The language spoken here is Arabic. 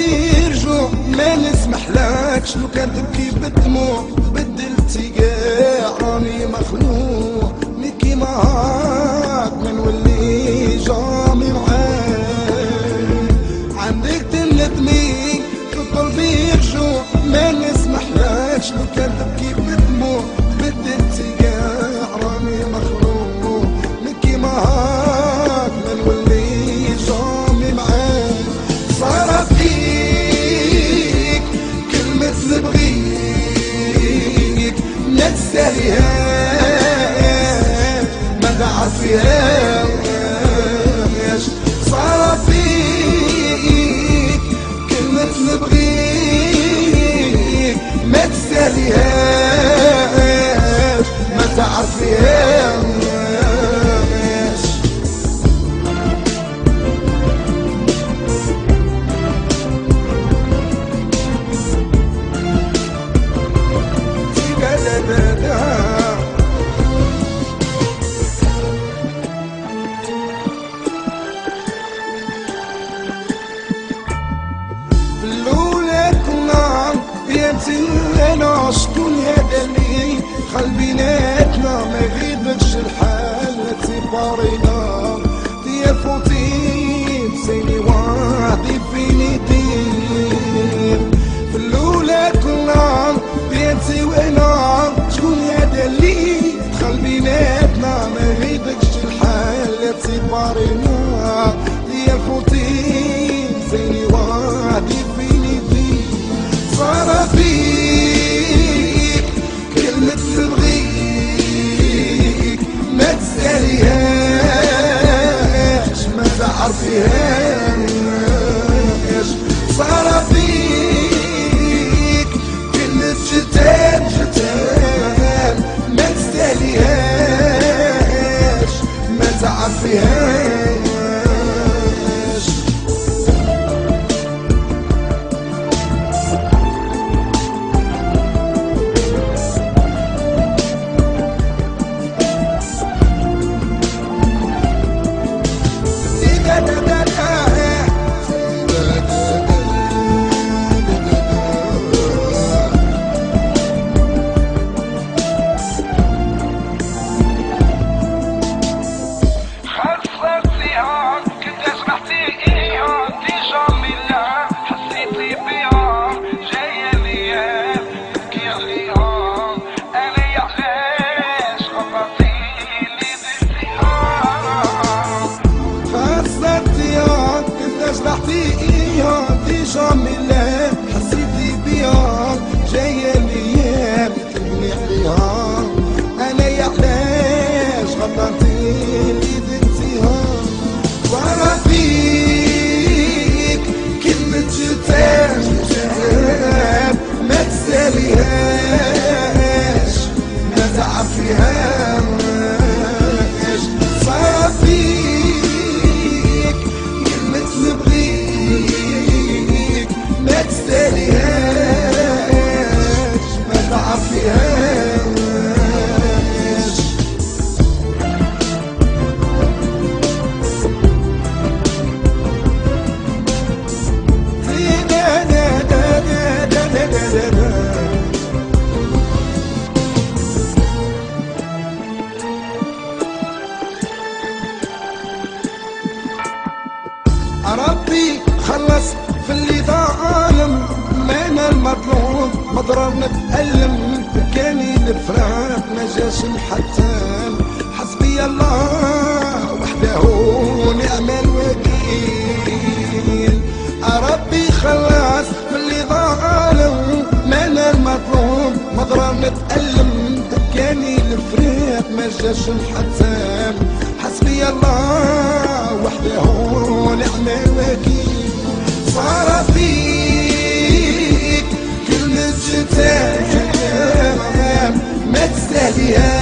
قلبي رجوع ما نسمحلكش، لو كان تبكي بالدموع بدلتي كاع راني مخلوع من كيما هاك ما نولي جامي معاك. عندك تندمي في قلبي رجوع ما نسمحلكش، لو كان تبكي بالدموع بدلتي كاع راني مخلوع من كيما هاك ما نولي جامي معاك. صار فيك كلمة نبغيك ما تستاهلهاش ما تعرفيهاش. صار فيك كلمة نبغيك ما تستاهلهاش ما تعرفيهاش. انا شكون هذا اللي خل بيناتنا ما يغيبكش الحال تيبارينا يا فوتي بسيني واحد فيني دير. في الاولى كنا بينتي وانا شكون هذا اللي خل بيناتنا ما يغيبكش الحال تيبارينا يا فوتي بسيني واحد فيني دير. صار فيك كلمة نبغيك ما تساليهاش ما تعرفيهاش. صار فيك كلمة جتان جتان ما تساليهاش ما تعرفيهاش. جميلة حسيتي بيها جاية ليام تبني عليها أنا يا علاش غلطتي اللي درتيها. صار فيك كلمة جتان جتان ما تساليهاش ما تعرفيهاش. صار فيك كلمة نبغيك ما تستاهلهاش ما تعرفيهاش. ربي خلص في اللي ظالم ما انا المظلوم مضرب نتألم كاني الفراق ما جاش محتم. حسبي الله وحده نعم الوكيل. ربي خلص في اللي ظالم ما انا المظلوم مضرب نتألم كاني الفراق ما جاش محتم. حسبي الله وحده نعم الوكيل. صار فيك كلمة جتان ما تستاهليها